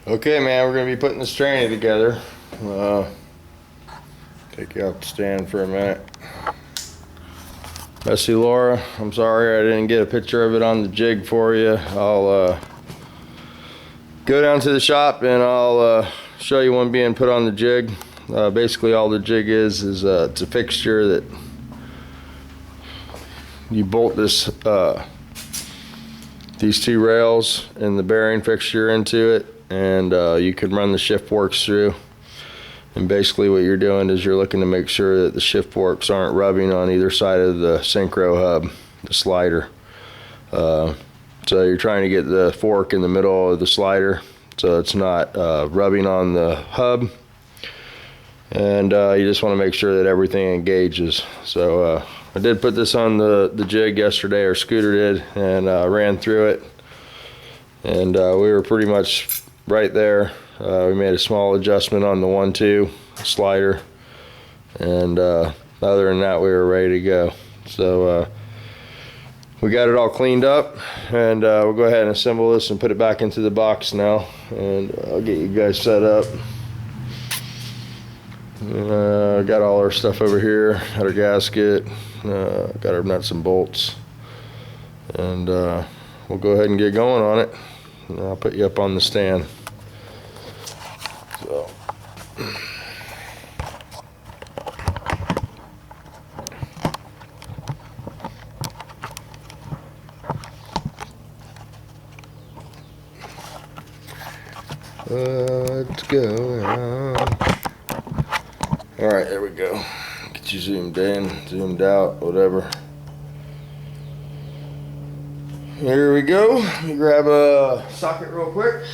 Okay, man, we're going to be putting this tranny together. Take you out the stand for a minute. Bessie Laura, I'm sorry I didn't get a picture of it on the jig for you. I'll go down to the shop and I'll show you one being put on the jig. Basically all the jig is it's a fixture that you bolt this these two rails and the bearing fixture into it, and you can run the shift works through. And basically what you're doing is you're looking to make sure that the shift forks aren't rubbing on either side of the synchro hub, the slider. So you're trying to get the fork in the middle of the slider so it's not rubbing on the hub. And you just want to make sure that everything engages. So I did put this on the jig yesterday, or Scooter did, and ran through it. And we were pretty much right there. We made a small adjustment on the 1-2 slider, and other than that we were ready to go. So we got it all cleaned up, and we'll go ahead and assemble this and put it back into the box now, and I'll get you guys set up. Got all our stuff over here, got our gasket, got our nuts and bolts, and we'll go ahead and get going on it, and I'll put you up on the stand. So. What's going on? All right, there we go. Get you zoomed in, zoomed out, whatever. Here we go. Let me grab a socket real quick.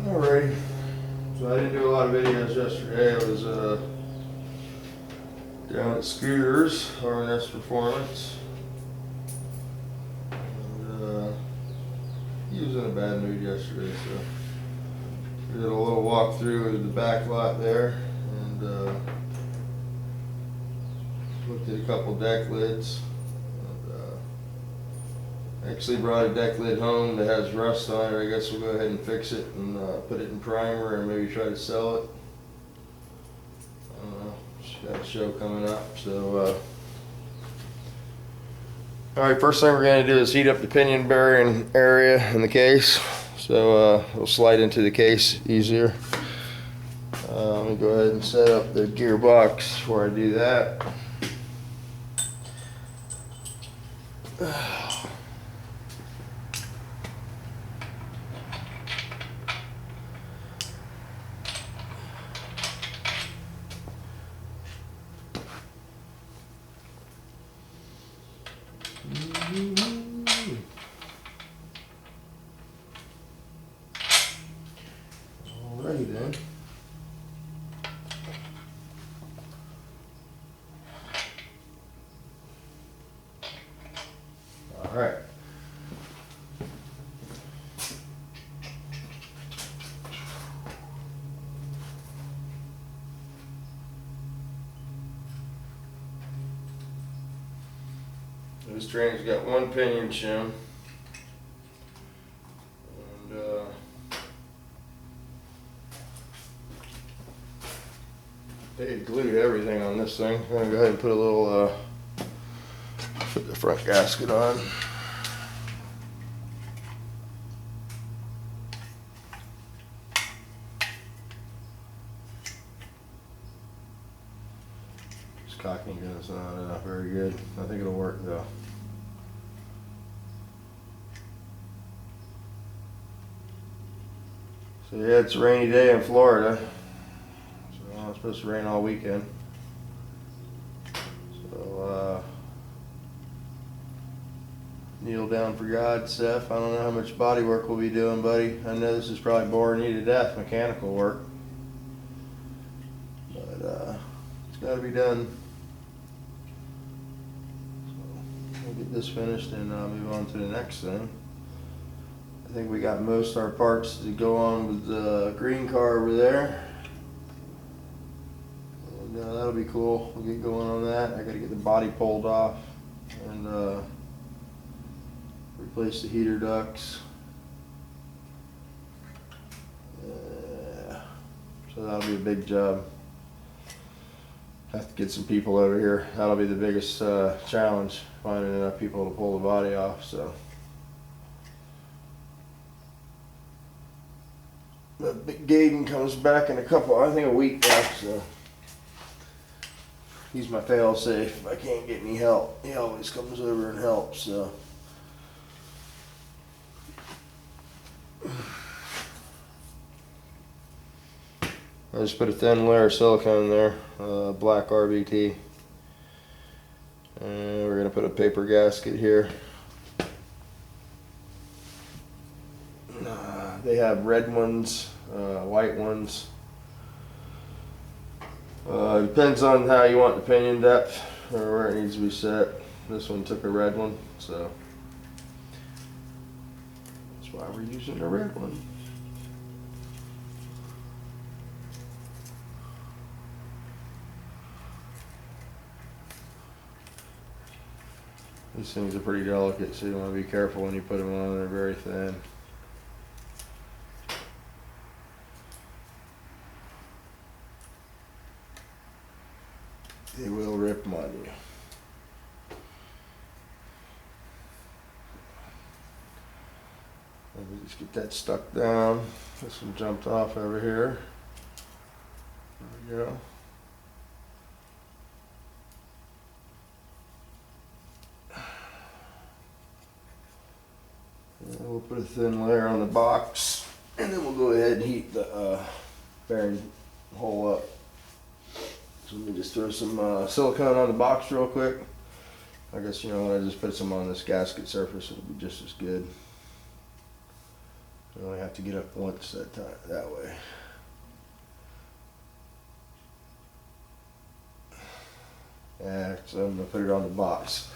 Alrighty, so I didn't do a lot of videos yesterday. I was down at Scooters, R&S Performance, and he was in a bad mood yesterday, so we did a little walkthrough of the back lot there, and looked at a couple deck lids. Actually brought a deck lid home that has rust on it. I guess we'll go ahead and fix it and put it in primer and maybe try to sell it. I don't know. She's got a show coming up. So, alright, first thing we're going to do is heat up the pinion bearing area in the case. So it'll slide into the case easier. Let me go ahead and set up the gearbox before I do that. Alrighty then. Alright. This train's got one pinion shim, and they glued everything on this thing. I'm gonna go ahead and put a little put the front gasket on. This cocking gun's not very good. I think it'll work though. So yeah, it's a rainy day in Florida. So it's supposed to rain all weekend. So kneel down for God, Seth. I don't know how much body work we'll be doing, buddy. I know this is probably boring you to death, mechanical work. But it's got to be done. So we'll get get this finished and move on to the next thing. I think we got most of our parts to go on with the green car over there. And that'll be cool. We'll get going on that. I gotta get the body pulled off and replace the heater ducts. So that'll be a big job. Have to get some people over here. That'll be the biggest challenge, finding enough people to pull the body off. So, but Gaden comes back in I think a week now. So he's my fail-safe. If I can't get any help, he always comes over and helps. So. I just put a thin layer of silicone there, black RBT, and we're going to put a paper gasket here. They have red ones, white ones. Depends on how you want the pinion depth or where it needs to be set. This one took a red one, so that's why we're using a red one. These things are pretty delicate, so you want to be careful when you put them on. They're very thin. They will rip them on you. Let me just get that stuck down. This one jumped off over here. There we go. We'll put a thin layer on the box, and then we'll go ahead and heat the bearing hole up. So let me just throw some silicone on the box real quick. I guess, you know, when I just put some on this gasket surface, it'll be just as good. I only have to get up once that way. Yeah, so I'm gonna put it on the box.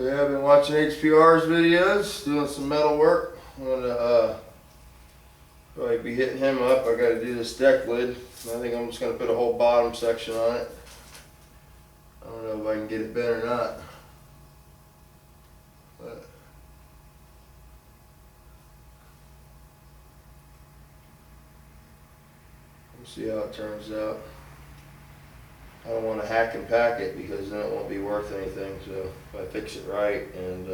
Yeah, I've been watching HPR's videos, doing some metal work. I'm gonna probably be hitting him up. I gotta do this deck lid. I think I'm just gonna put a whole bottom section on it. I don't know if I can get it bent or not. But we'll see how it turns out. I don't want to hack and pack it because then it won't be worth anything. So if I fix it right and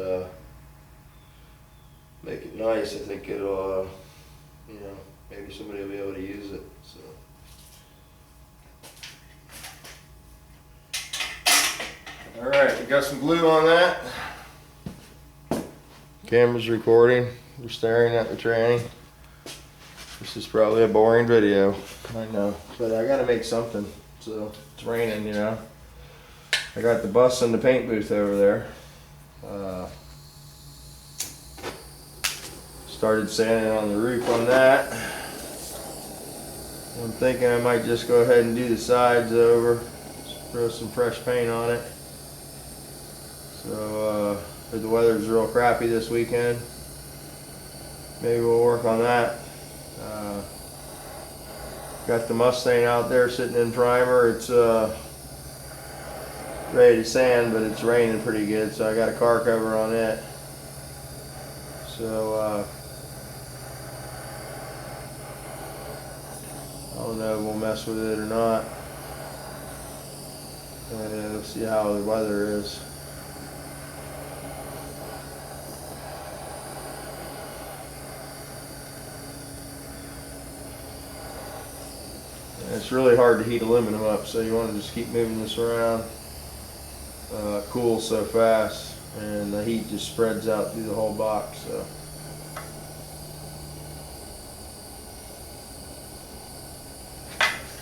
make it nice, I think it'll, you know, maybe somebody will be able to use it. So. All right, we got some glue on that. Camera's recording. We're staring at the tranny. This is probably a boring video, I know, but I gotta make something. So it's raining, you know. I got the bus in the paint booth over there. Started sanding on the roof on that. I'm thinking I might just go ahead and do the sides over. Throw some fresh paint on it. So if the weather's real crappy this weekend, maybe we'll work on that. Got the Mustang out there sitting in primer. It's ready to sand, but it's raining pretty good, so I got a car cover on it. So I don't know if we'll mess with it or not. We'll see how the weather is. It's it's really hard to heat aluminum up, so you want to just keep moving this around. Cools so fast, and the heat just spreads out through the whole box. So.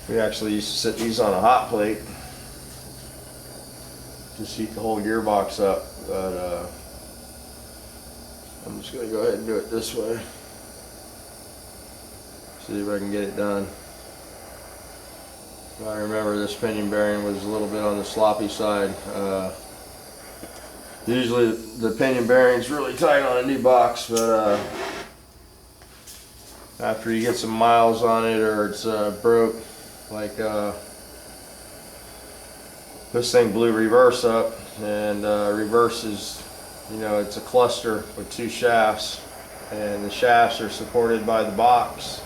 We actually used to sit these on a hot plate, just heat the whole gearbox up, but I'm just going to go ahead and do it this way. See if I can get it done. I remember this pinion bearing was a little bit on the sloppy side. Usually the pinion bearing's really tight on a new box, but after you get some miles on it or it's broke, like this thing blew reverse up, and reverse is, you know, it's a cluster with two shafts, and the shafts are supported by the box.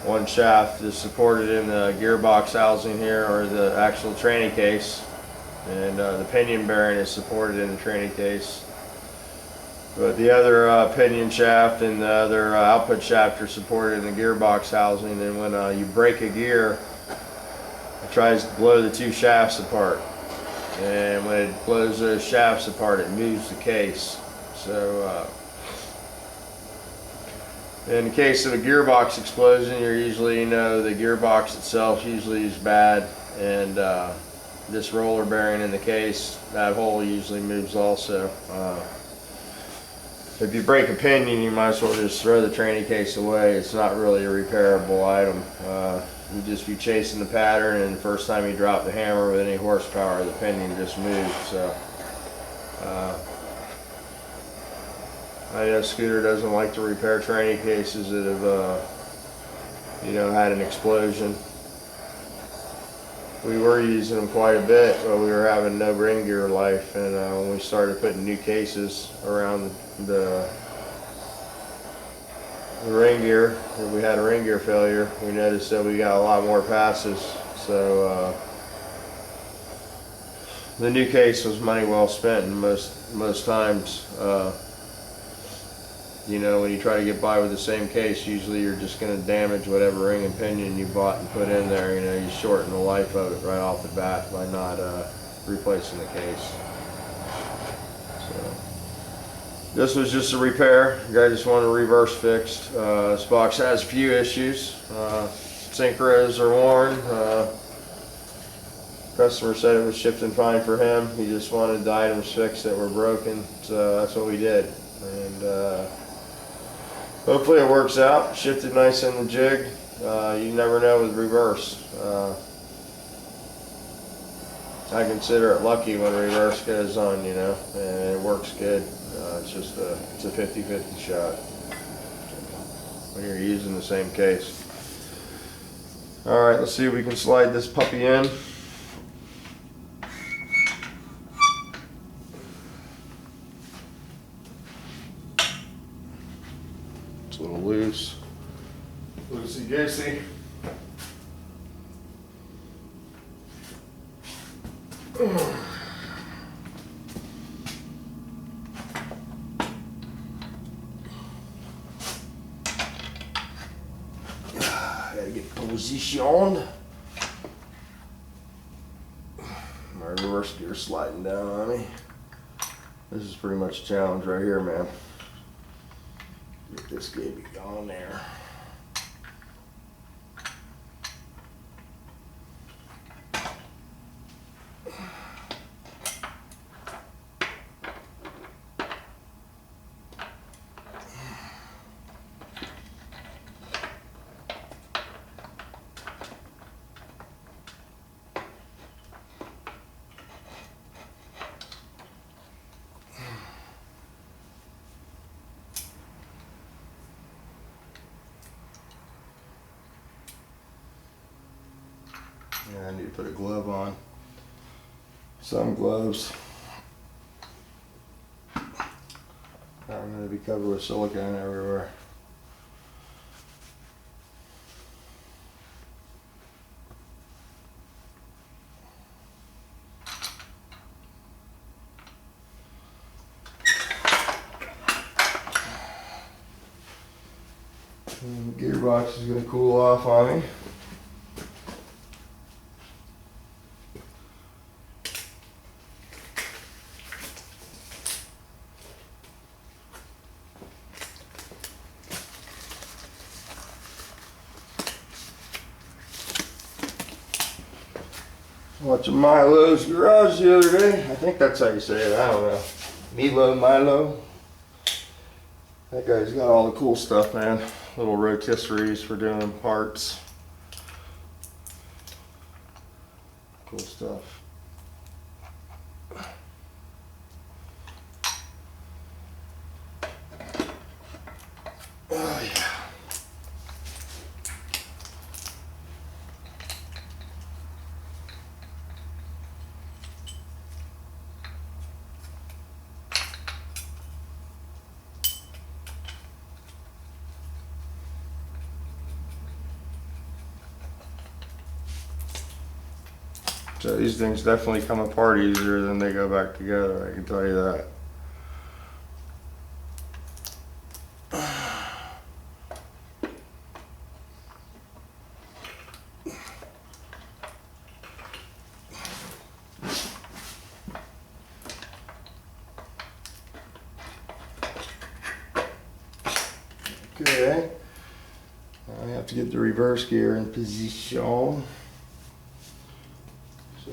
One shaft is supported in the gearbox housing here, or the actual tranny case, and the pinion bearing is supported in the tranny case. But the other pinion shaft and the other output shaft are supported in the gearbox housing, and when you break a gear, it tries to blow the two shafts apart. And when it blows those shafts apart, it moves the case. So in the case of a gearbox explosion, you're usually, you know, the gearbox itself usually is bad, and this roller bearing in the case, that hole usually moves also. If you break a pinion, you might as well just throw the tranny case away. It's not really a repairable item. You just be chasing the pattern, and the first time you drop the hammer with any horsepower, the pinion just moves. So I know Scooter doesn't like to repair tranny cases that have, you know, had an explosion. We were using them quite a bit, but we were having no ring gear life, and when we started putting new cases around the ring gear, when we had a ring gear failure, we noticed that we got a lot more passes. So the new case was money well spent, and most times, you know, when you try to get by with the same case, usually you're just going to damage whatever ring and pinion you bought and put in there. You know, you shorten the life of it right off the bat by not replacing the case. So this was just a repair. The guy just wanted a reverse fixed. This box has a few issues. Synchros are worn. Customer said it was shifting fine for him. He just wanted the items fixed that were broken, so that's what we did. And hopefully it works out. Shifted nice in the jig. You never know with reverse. I consider it lucky when reverse goes on, you know, and it works good. It's just it's a 50-50 shot when you're using the same case. All right, let's see if we can slide this puppy in. It's a little loose. Loosey-goosey. Gotta get positioned. My reverse gear sliding down on me. This is pretty much a challenge right here, man. Get this baby on there. Yeah, I need to put a glove on. Some gloves. I'm going to be covered with silicone everywhere. And the gearbox is going to cool off on me. Watching Milo's garage the other day. I think that's how you say it. I don't know. Milo. That guy's got all the cool stuff, man. Little rotisseries for doing parts. Cool stuff. Oh yeah. So these things definitely come apart easier than they go back together, I can tell you that. Okay, now I have to get the reverse gear in position. So,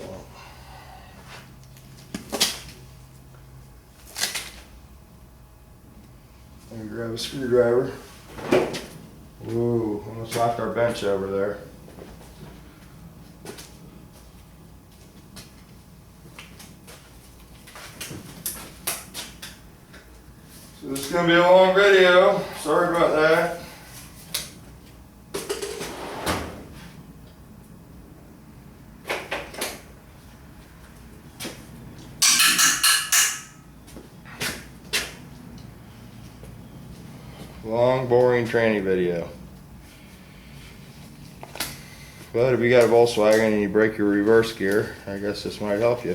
I'm gonna grab a screwdriver. Ooh, almost knocked our bench over there. So this is gonna be a long video. Sorry about that. Long, boring training video. But if you got a Volkswagen and you break your reverse gear, I guess this might help you.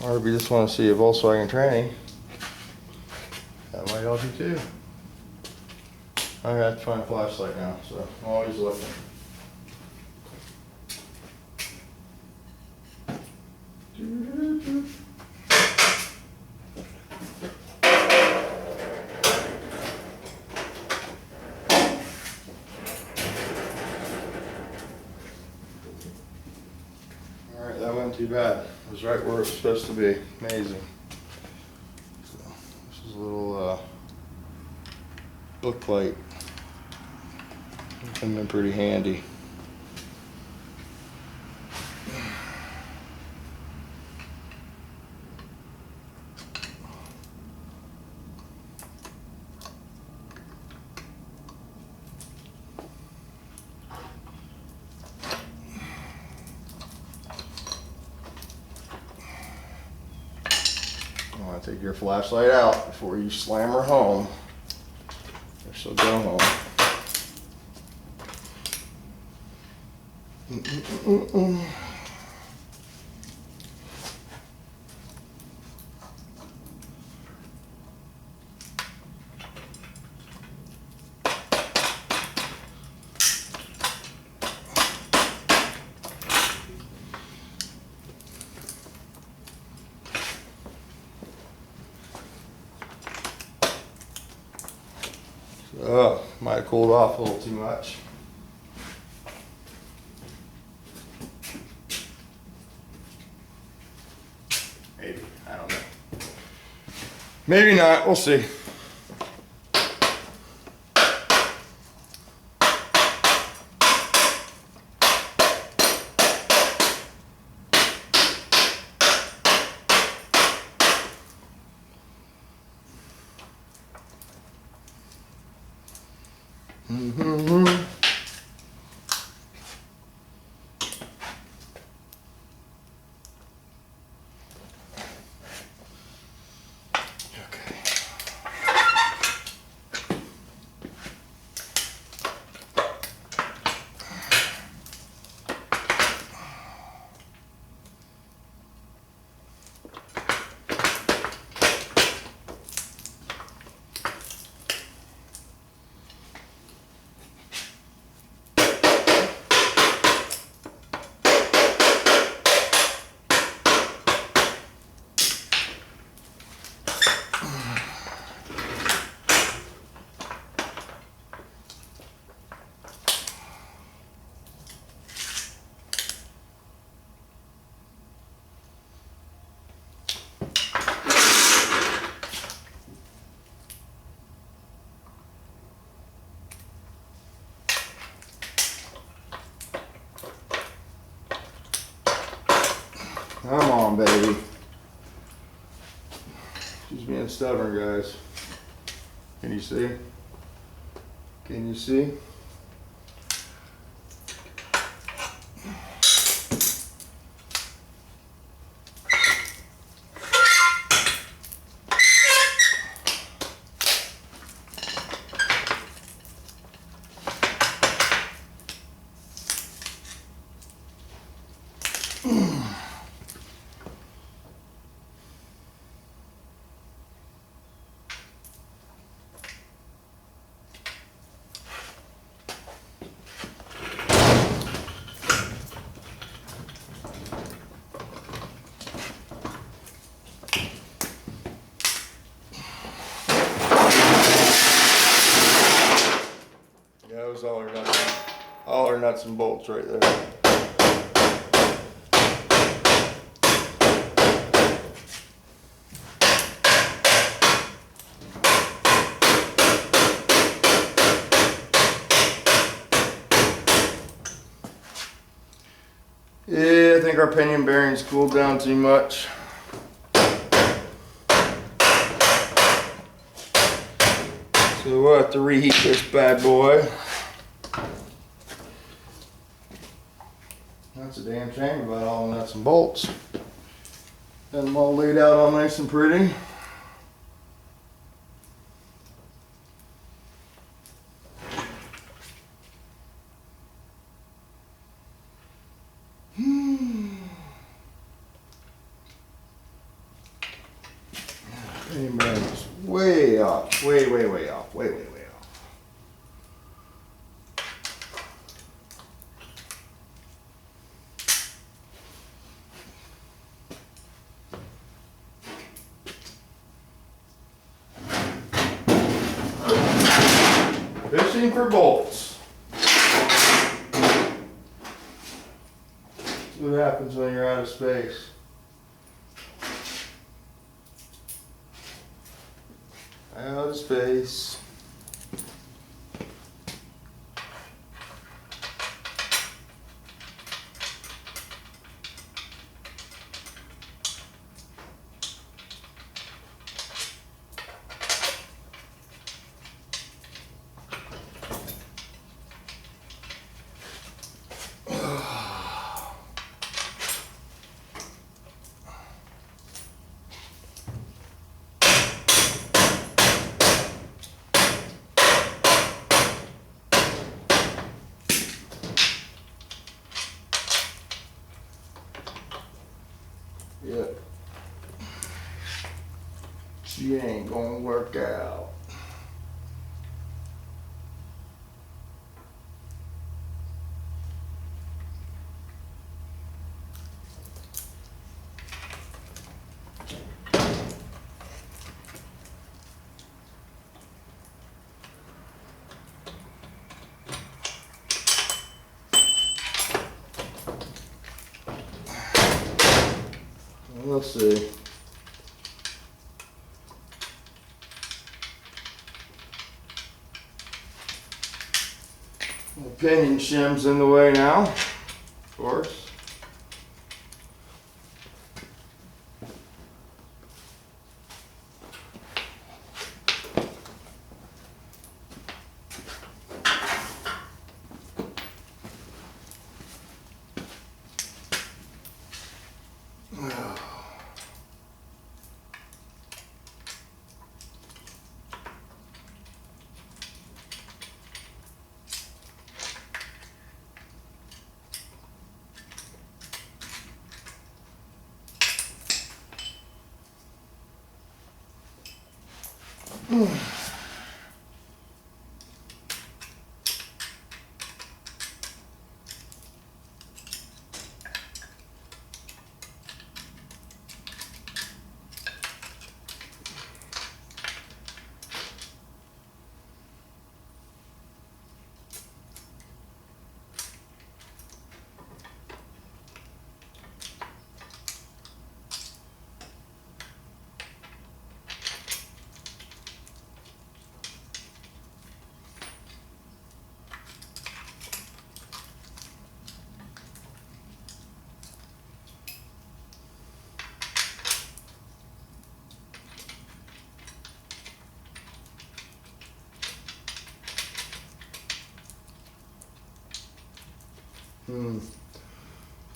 Or if you just want to see a Volkswagen tranny, that might help you too. I have to find a flashlight now, so I'm always looking. Alright, that wasn't too bad. It was right where it was supposed to be. Amazing. So, this is a little book light. Come in pretty handy. I want to take your flashlight out before you slam her home. Or she'll go home. Oh, might have cooled off a little too much. Maybe, I don't know. Maybe not, we'll see. Come on, baby. She's being stubborn, guys. Can you see? Can you see? That was all her nuts and bolts right there. Yeah, I think our pinion bearings cooled down too much. So we'll have to reheat this bad boy. That's a damn shame about all the nuts and bolts. Got them all laid out all nice and pretty. Pinion bearings way off, way off, way off. Fishing for bolts. That's what happens when you're out of space. Out of space. Yep. She ain't gonna work out. Let's see. The pinion shim's in the way now, of course.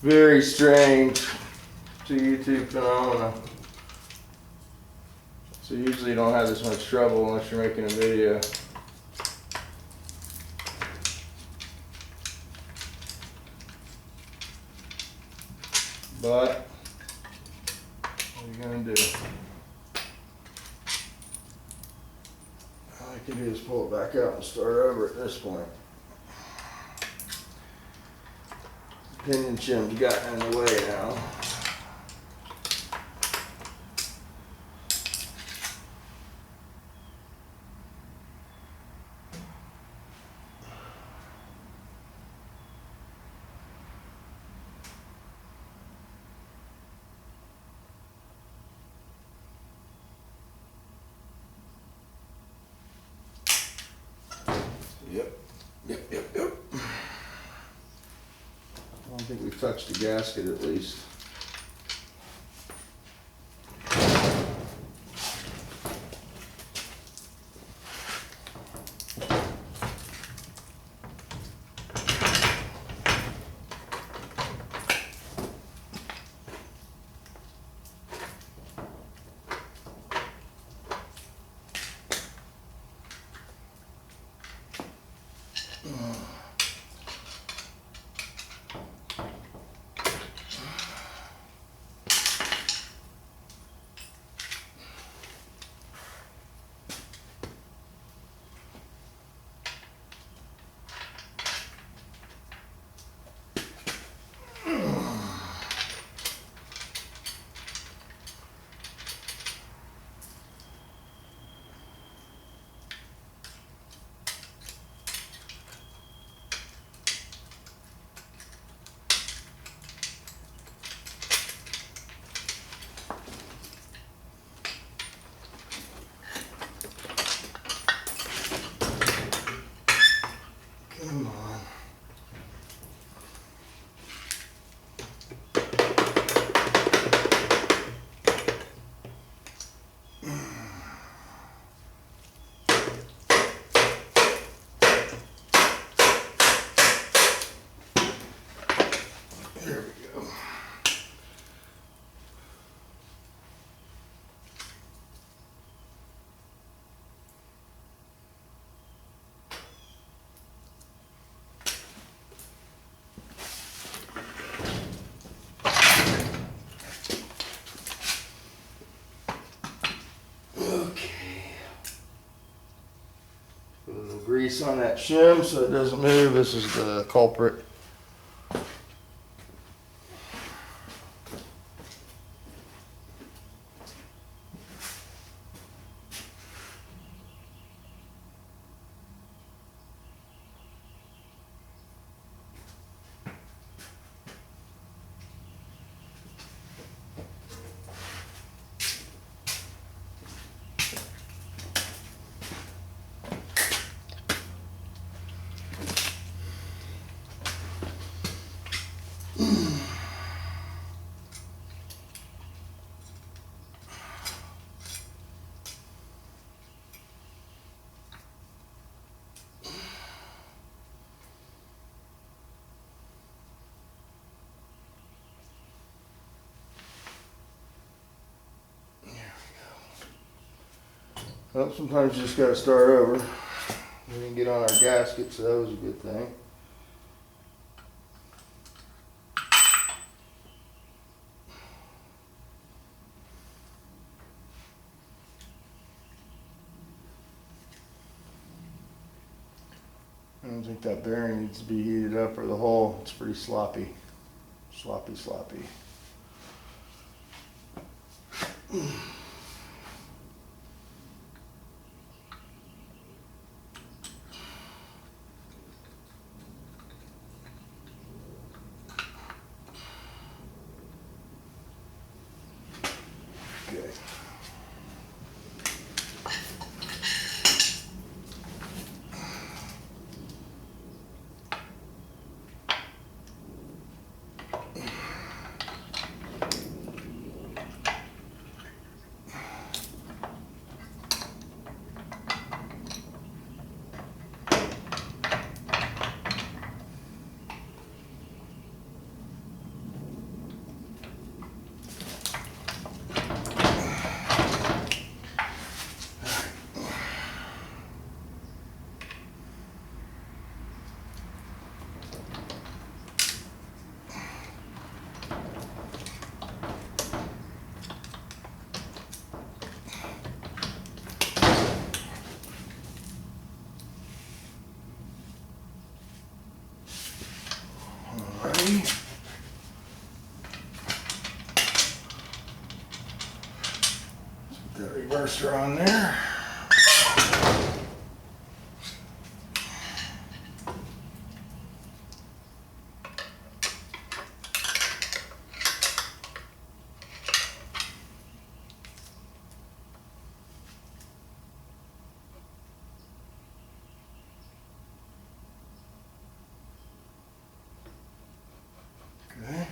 Very strange. It's a YouTube phenomena. So usually you don't have this much trouble unless you're making a video. But what are you gonna do? All I can do is pull it back out and start over at this point. Pinion shim's gotten in the way now. Yep. I don't think we've touched the gasket at least. Come on. There we go. Put a little grease on that shim so it doesn't move. This is the culprit. Well, sometimes you just gotta start over. We didn't get on our gasket, so that was a good thing. I don't think that bearing needs to be heated up, or the hole, it's pretty sloppy. Sloppy. Okay. ready. Put that reverser on there. Okay.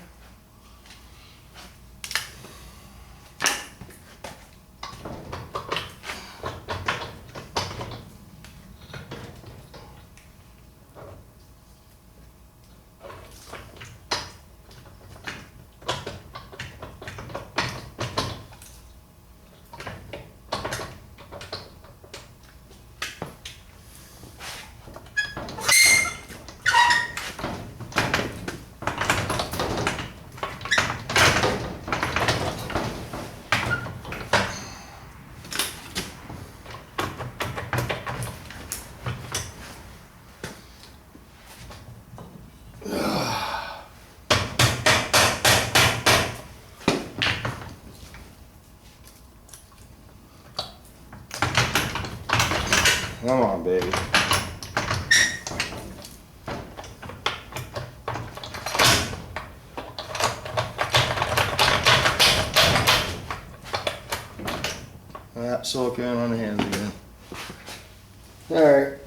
Come on, baby. That silicone on the hands again. All right.